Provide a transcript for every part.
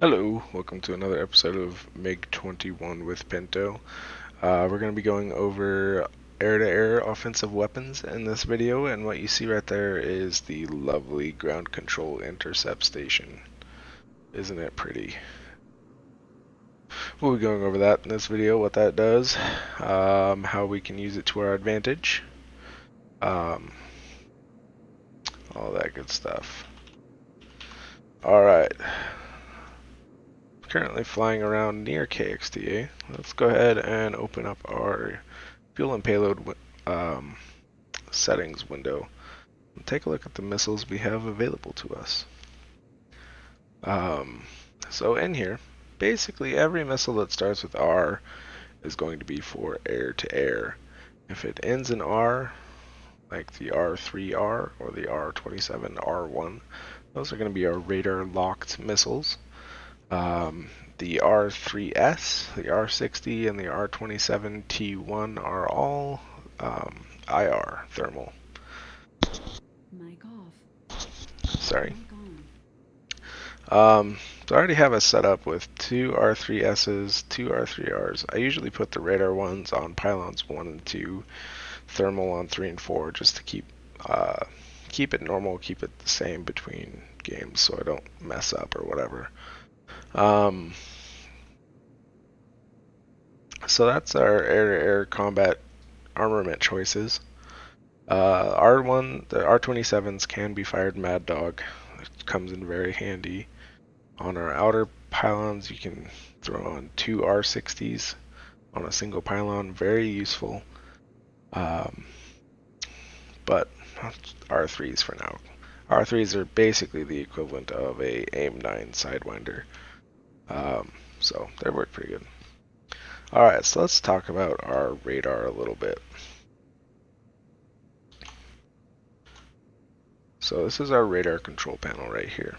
Hello, welcome to another episode of MiG-21 with Pinto. We're going to be going over air-to-air offensive weapons in this video, and what you see right there is the lovely ground control intercept station. Isn't it pretty? We'll be going over that in this video, what that does, how we can use it to our advantage, all that good stuff. Alright. Currently flying around near KXDA. Let's go ahead and open up our fuel and payload settings window and take a look at the missiles we have available to us. So in here, basically every missile that starts with R is going to be for air-to-air. If it ends in R, like the R3R or the R27R1, those are going to be our radar-locked missiles. The R3S, the R60, and the R27T1 are all IR thermal. Mic off. Sorry. Mic on. So I already have a setup with two R3Ss, two R3Rs. I usually put the radar ones on pylons 1 and 2, thermal on 3 and 4, just to keep it normal, keep it the same between games, so I don't mess up or whatever. So that's our air-to-air combat armament choices. R1, the R27s can be fired Mad Dog. It comes in very handy. On our outer pylons, you can throw on two R60s on a single pylon. Very useful. But R3s for now. R3s are basically the equivalent of a AIM-9 Sidewinder. So they work pretty good. Alright, so let's talk about our radar a little bit. So this is our radar control panel right here.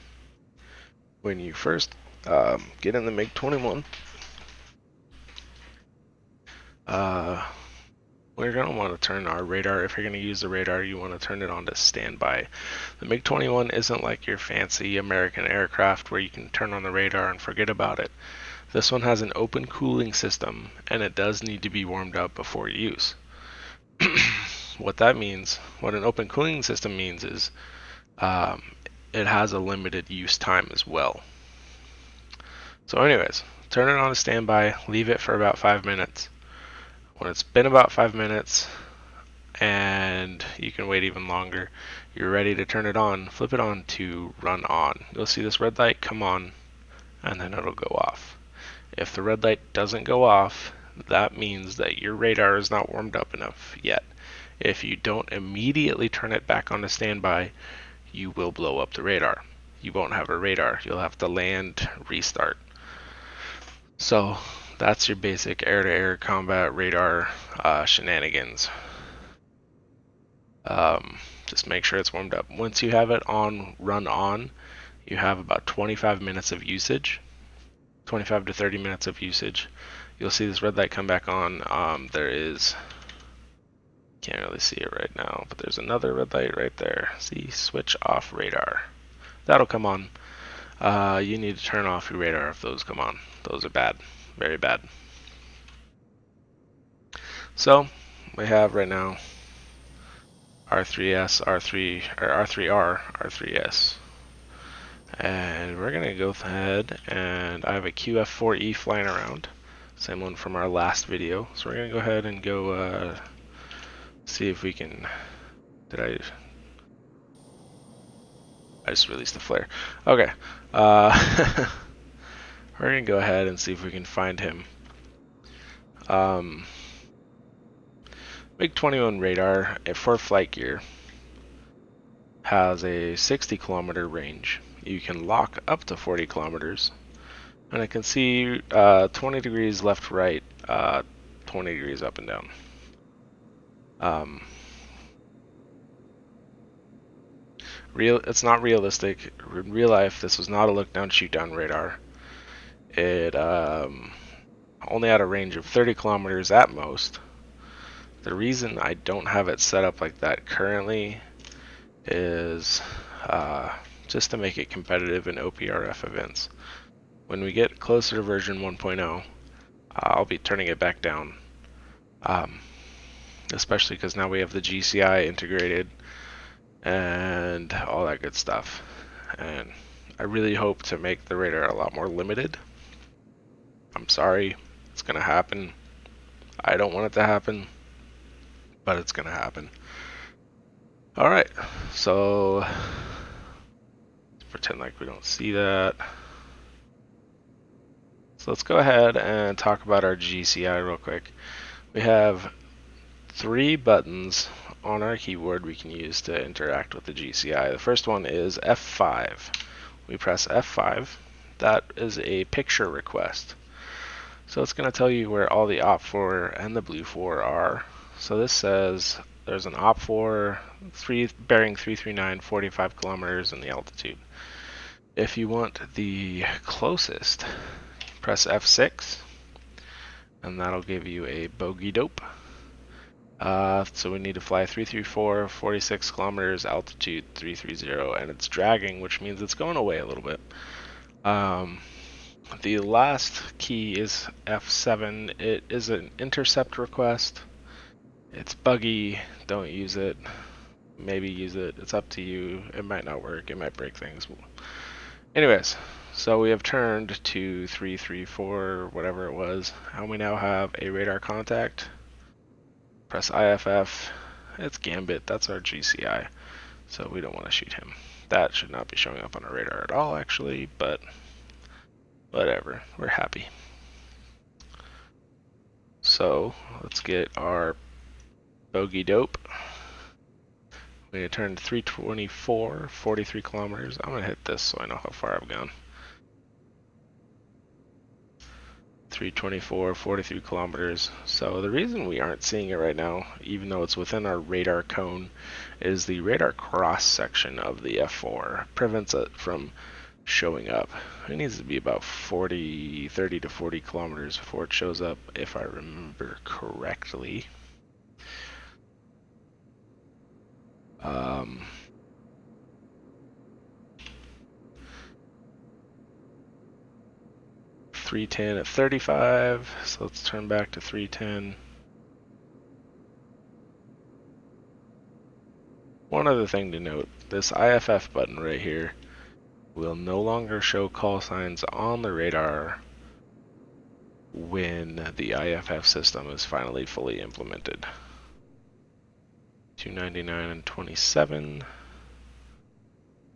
When you first get in the MiG-21, we're going to want to turn our radar. If you're going to use the radar, you want to turn it on to standby. The MiG-21 isn't like your fancy American aircraft where you can turn on the radar and forget about it. This one has an open cooling system, and it does need to be warmed up before use. What that means, what an open cooling system means is it has a limited use time as well. So anyways, turn it on to standby, leave it for about 5 minutes. When it's been about 5 minutes, and you can wait even longer, you're ready to turn it on, flip it on to run on. You'll see this red light come on, and then it'll go off. If the red light doesn't go off, that means that your radar is not warmed up enough yet. If you don't immediately turn it back on to standby, you will blow up the radar. You won't have a radar. You'll have to land, restart. So that's your basic air-to-air combat radar shenanigans. Just make sure it's warmed up. Once you have it on, run on, you have about 25 minutes of usage. 25 to 30 minutes of usage. You'll see this red light come back on. There is, can't really see it right now, but there's another red light right there. See, switch off radar. That'll come on. You need to turn off your radar if those come on. Those are bad, very bad. So we have right now R3S, R3R, R3S. And we're going to go ahead, and I have a QF4E flying around. Same one from our last video. So we're going to go ahead and go see if we can... I just released the flare. Okay. We're going to go ahead and see if we can find him. MiG-21 radar for FlightGear has a 60 kilometer range. You can lock up to 40 kilometers, and I can see 20 degrees left, right, 20 degrees up and down. It's not realistic. In real life, this was not a look-down, shoot-down radar. It only had a range of 30 kilometers at most. The reason I don't have it set up like that currently is just to make it competitive in OPRF events. When we get closer to version 1.0, I'll be turning it back down. Especially because now we have the GCI integrated and all that good stuff. And I really hope to make the radar a lot more limited. I'm sorry, it's going to happen. I don't want it to happen, but it's going to happen. Alright, so let's pretend like we don't see that. So let's go ahead and talk about our GCI real quick. We have 3 buttons on our keyboard we can use to interact with the GCI. The first one is F5. We press F5. That is a picture request. So it's going to tell you where all the OP4 and the Blue 4 are. So this says there's an OP4 bearing 339, 45 kilometers in the altitude. If you want the closest, press F6, and that'll give you a bogey dope. So we need to fly 334, 46 kilometers, altitude 330, and it's dragging, which means it's going away a little bit. The last key is F7. It is an intercept request. It's buggy. Don't use it. Maybe use it. It's up to you. It might not work. It might break things. Anyways, so we have turned to 334, whatever it was, and we now have a radar contact. Press IFF. It's Gambit. That's our GCI. So we don't want to shoot him. That should not be showing up on our radar at all, actually, but whatever. We're happy. So let's get our bogey dope. We're going to turn 324, 43 kilometers. I'm going to hit this so I know how far I've gone. 324, 43 kilometers. So the reason we aren't seeing it right now, even though it's within our radar cone, is the radar cross section of the F4 prevents it from showing up. It needs to be about 30 to 40 kilometers before it shows up, if I remember correctly. 310 at 35, so let's turn back to 310. One other thing to note, this IFF button right here will no longer show call signs on the radar when the IFF system is finally fully implemented. 299 and 27.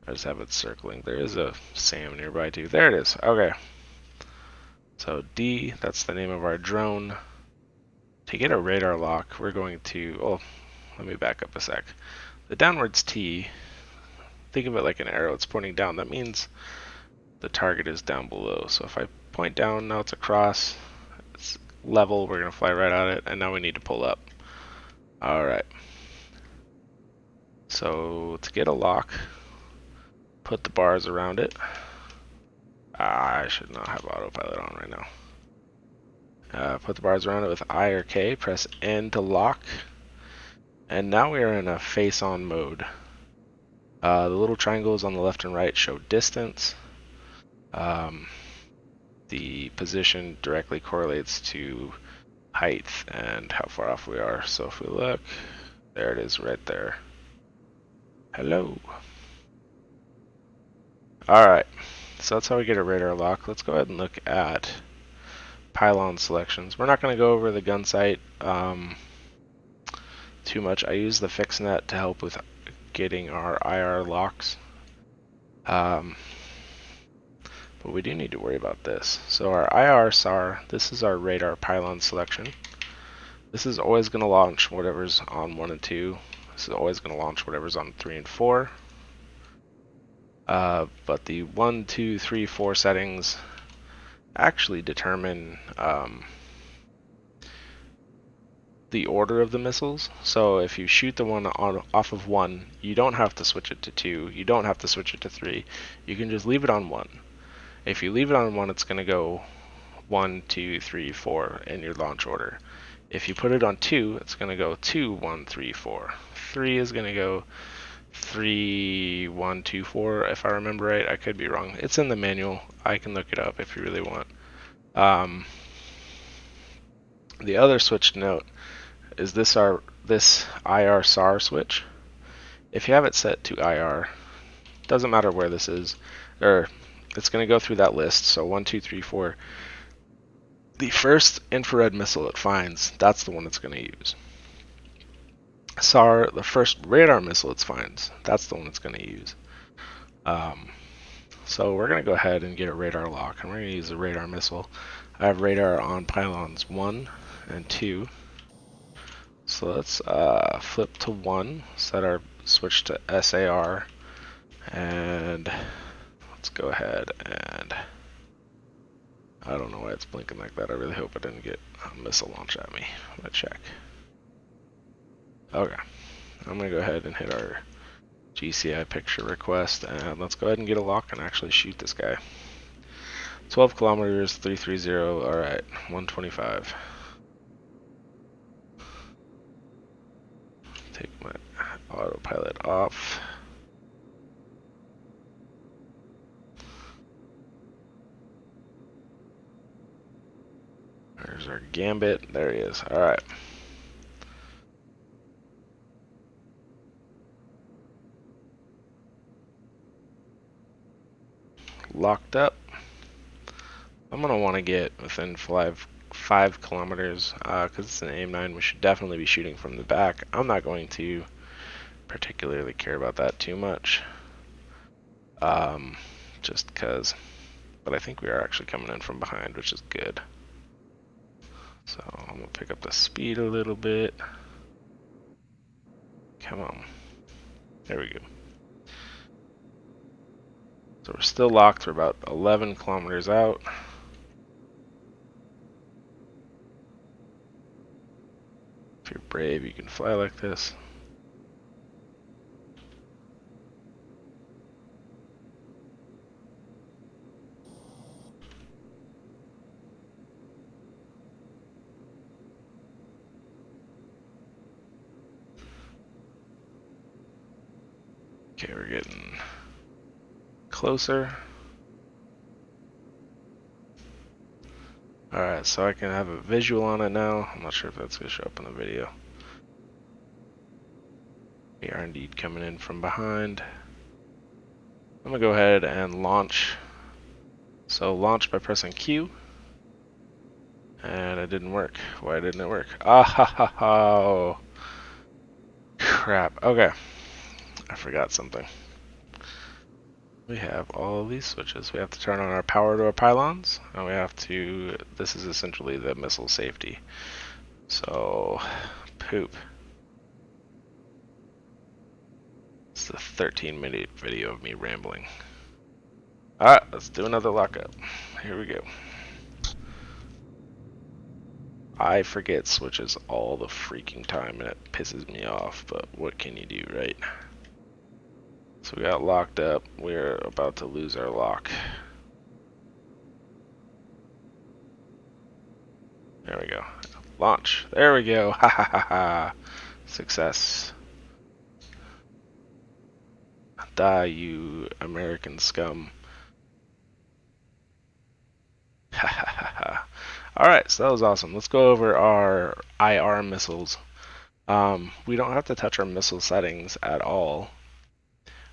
I just have it circling. There is a SAM nearby too. There it is. Okay. So D, that's the name of our drone. To get a radar lock, we're going to, oh, let me back up a sec. The downwards T, think of it like an arrow. It's pointing down. That means the target is down below. So if I point down, now it's across. It's level. We're going to fly right at it. And now we need to pull up. All right. So to get a lock, put the bars around it. I should not have autopilot on right now. Put the bars around it with I or K. Press N to lock. And now we are in a face-on mode. The little triangles on the left and right show distance. The position directly correlates to height and how far off we are. So if we look, there it is right there. Hello. Alright, so that's how we get a radar lock. Let's go ahead and look at pylon selections. We're not going to go over the gun sight too much. I use the FixNet to help with getting our IR locks. But we do need to worry about this. So our IR SAR, this is our radar pylon selection. This is always going to launch whatever's on 1 and 2. This is always going to launch whatever's on 3 and 4. But the 1, 2, 3, 4 settings actually determine the order of the missiles. So if you shoot the one off of 1, you don't have to switch it to 2. You don't have to switch it to 3. You can just leave it on 1. If you leave it on 1, it's going to go 1, 2, 3, 4 in your launch order. If you put it on 2, it's going to go 2, 1, 3, 4. 3 is going to go 3124 if I remember right. I could be wrong. It's in the manual. I can look it up if you really want. The other switch to note is this IR SAR switch. If you have it set to IR, doesn't matter where this is, or it's going to go through that list. So 1, 2, 3, 4. The first infrared missile it finds, that's the one it's going to use. SAR, the first radar missile it finds, that's the one it's going to use. So we're going to go ahead and get a radar lock, and we're going to use a radar missile. I have radar on pylons 1 and 2. So let's flip to 1, set our switch to SAR, and let's go ahead and I don't know why it's blinking like that. I really hope I didn't get a missile launch at me. I'm gonna check. Okay, I'm gonna go ahead and hit our GCI picture request, and let's go ahead and get a lock and actually shoot this guy. 12 kilometers, 330. All right, 125. Take my autopilot off. There's our gambit. There he is. All right. Locked up. I'm gonna want to get within 5 kilometers because it's an AIM-9. We should definitely be shooting from the back. I'm not going to particularly care about that too much, just because. But I think we are actually coming in from behind, which is good. So I'm gonna pick up the speed a little bit. Come on. There we go. So we're still locked. We're about 11 kilometers out. If you're brave, you can fly like this. Okay, we're getting closer. Alright, so I can have a visual on it now. I'm not sure if that's going to show up in the video. We are indeed coming in from behind. I'm going to go ahead and launch. So launch by pressing Q. And it didn't work. Why didn't it work? Ah ha ha ha. Crap. Okay. I forgot something. We have all these switches. We have to turn on our power to our pylons, and we have to, this is essentially the missile safety. So, poop. It's a 13-minute video of me rambling. Alright, let's do another lockup. Here we go. I forget switches all the freaking time, and it pisses me off, but what can you do, right? So we got locked up. We're about to lose our lock. There we go. Launch. There we go. Ha ha ha ha. Success. Die, you American scum. Ha ha ha ha. Alright, so that was awesome. Let's go over our IR missiles. We don't have to touch our missile settings at all.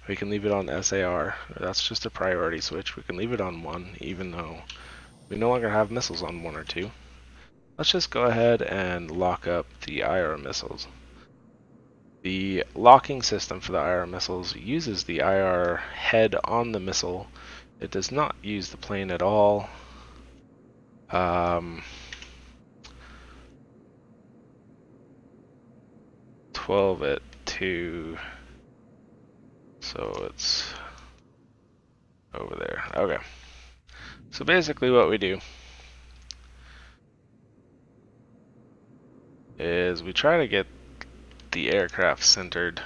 We can leave it on SAR. That's just a priority switch. We can leave it on 1, even though we no longer have missiles on 1 or 2. Let's just go ahead and lock up the IR missiles. The locking system for the IR missiles uses the IR head on the missile. It does not use the plane at all. 12 at 2. So it's over there. Okay. So basically what we do is we try to get the aircraft centered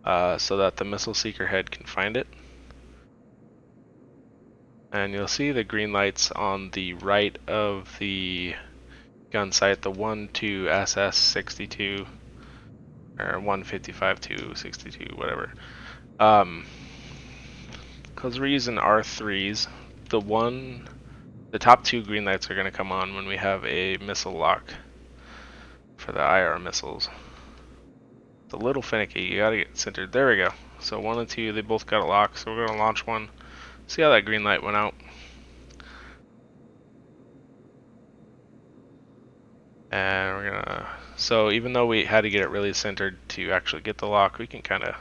so that the missile seeker head can find it. And you'll see the green lights on the right of the gun sight, the 1-2 SS62. or 155 to 62, whatever. Because we're using R3s, the top two green lights are going to come on when we have a missile lock for the IR missiles. It's a little finicky. You gotta get centered. There we go. So 1 and 2, they both got a lock. So we're gonna launch one. See how that green light went out. And we're gonna. So even though we had to get it really centered to actually get the lock, we can kind of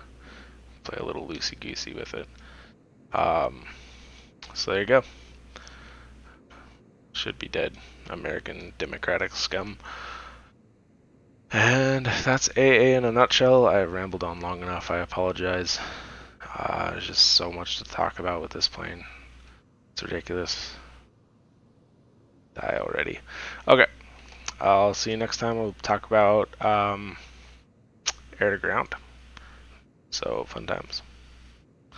play a little loosey goosey with it. So there you go. Should be dead. American Democratic scum. And that's AA in a nutshell. I've rambled on long enough. I apologize. There's just so much to talk about with this plane. It's ridiculous. Die already. Okay. I'll see you next time. We'll talk about air to ground. So, fun times.